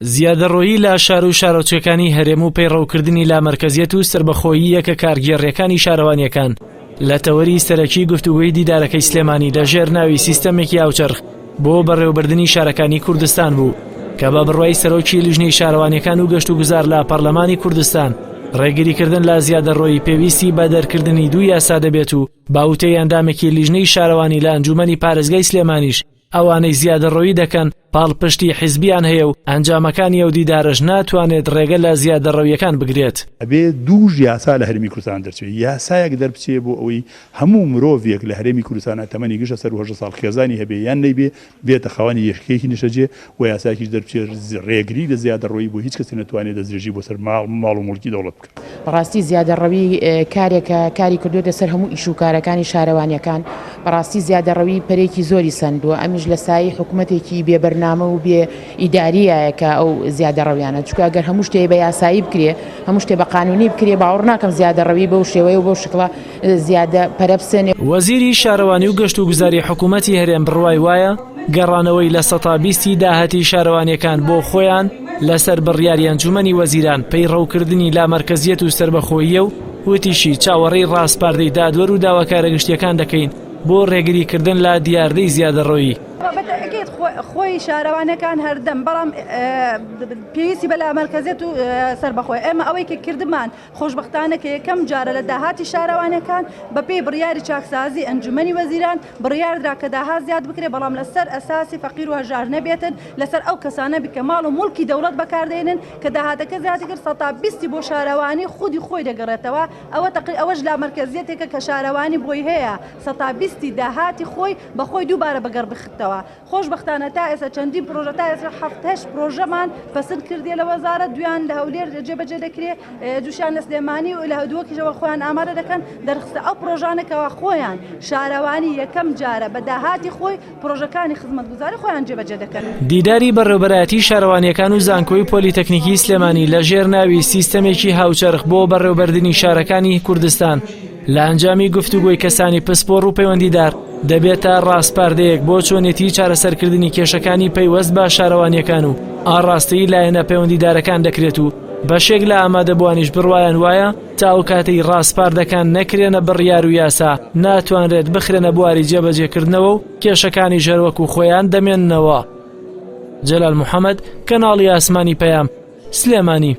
زیادەڕۆیی لە شار و شارۆچەکانی هەرێم و پەیڕەوکردنی لامەرکەزیەت و سربەخۆیی یەکە کارگێڕیەکانی شارەوانیەکان لە تەوەری سەرەکی گفتوگۆی دیدارەکەی سلێمانی لەژێر ناوی سیستەمێکی هاوچەرخ بۆ بەڕێوەبردننی شارەکانی کوردستان بوو کە بە بڕوای سەرۆکی لیژنەی شارەوانیەکان و گەشت و گوزار لە پەرلەمانی کوردستان ڕێگریکردن لە زیادەڕۆیی پێویستی بە دەرکردنی دوو یاسا دەبێت و باوتەی ئەندامێکی لیژنەی شارەوانی لە ئەنجومەنی پارێزگای سلێمانیش ئەوانەی زیادەڕۆیی دەکەن پاڵپشتی حیزبیان هەیە و ئەنجامەکانی ئەو دیدارەش ناتوانێت ڕێگە لە زیادەڕەویەکان بگرێت. ئەبێ دوو یاسا لە هەرێمی کوردستان دەرچێت، یاسایەک دەربچێ بۆ ئەوەی هەموو مرۆڤێک لە هەرێمی کوردستان تەمەنی گەشتە سەر 8 ساڵ خێزانی هەبێ یان نەیبێ بێتە خاوەنی یەکێکی نیشەجێ و یاسایەکیش دەربچێت ڕێگری لە زیادەڕۆیی بۆ هیچ کەسێ نەتوانێت دەستدرێژی بۆ سەر ماڵ و مڵکی دەوڵەت بکات. بەڕاستی زیادەڕەوی کارێکە کاری کردوێتە سەر هەموو ئیشوکارەکانی شارەوانیەکان. بەڕاستی زیادەڕەوی پەرێکی زۆری سندووە، ئەمیش لە سایی حکوومەتێکی بێبەرنامە و بێ ئیداریایەکە ئەو زیادەڕەویانە، چونکە ئەگەر هەموو شتێ بە یاسایی بکرێ، هەموو شتێ بە قانونی بکرێ، باوەڕ ناکەم زیادەڕەوی بەو شێوەیە و بەو شکڵە زیادە پەرە بسێنێ. وەزیری شارەوانی و گەشت و گوزاری حکوومەتی هەرێم بڕوای وایە گەڕانەوەی لە 20 داهاتی شارەوانیەکان بۆ خۆیان لەسەر بڕیاری ئەنجومەنی وەزیران پەیڕەوکردنی لامەرکەزیەت و سربەخۆییە و وتیشی چاوەڕێی ڕاستپاردەی دادوەر و داواکارە گشتیەکان دەکەین بۆ ڕێگریکردن لە دیاردەی زیادەڕۆیی. خۆی شارەوانەکان هەردەم بەڵام پێویستی بە لامەرکەزیەت و سربەخۆی ئێمە ئەوەی کە کردمان خۆشبەختانە کە یەکەم جارە لە داهاتی شارەوانەکان بەپێی بڕیاری چاکسازی ئەنجومەنی وەزیران بڕیاردرا کە داهات زیاد بکرێ، بەڵام لەسەر ئەساسی فەقیر و هەژار نەبێتن، لەسەر ئەو کەسانە بکە ماڵ و مڵکی دەوڵەت بەکاردێنن کە داهاتەکە زیادی کرد 120 بۆ شارەوانی خودی خۆی دەگەڕێتەوە. ئەوەش لامەرکەزیەتێکە کە شارەوانی بۆی هەیە 120 داهاتی خۆی بەخۆی دووبارە بەگەڕ بخرتەوە. خۆشبەختانە تا ئێستا چەندین پرۆژە تا ئێستا 7 پرۆژەمان پەسەند کردێ لە وەزارەت، دویان لە هەولێر جێبەجێ دەکرێت، دووشیان لە سلێمانی و لە دووەکیشەوە خۆیان ئامادە دەکەن دەرخستە ئەو پرۆژانێکەوە خۆیان شارەوانی یەکەم جارە بە داهاتی خۆی پرۆژەکانی خزمەتگوزاری خۆیان جێبەجێ دەکەن. دیداری بەڕێوەبەرایەتی شارەوانیەکان و زانکۆی پۆلیتەکنیکی سلێمانی لەژێر ناوی سیستەمێکی هاوچەرخ بۆ بەڕێوەبردننی شارەکانی کوردستان لە ئەنجامی گفتوگۆی کەسانی پسپۆڕ و پەیوەندیدار دەبێتە ڕاستپاردەیەک بۆ چۆنێتی چارەسەرکردنی کێشەکانی پەیوەست بە شارەوانیەکان و ئاڕاستەی لایەنە پەیوەندیدارەکان دەکرێت و بەشێک لە ئامادەبوانیش بڕوایان وایە تا ئەو کاتەی ڕاستپاردەکان نەکرێنە بڕیار و یاسا ناتوانرێت بخرێنە بواری جێبەجێکردنەوە و کێشەکانی ژەروەکو خۆیان دەمێننەوە. جەلال محەممەد، کەناڵی ئاسمانی پەیام، سلێمانی.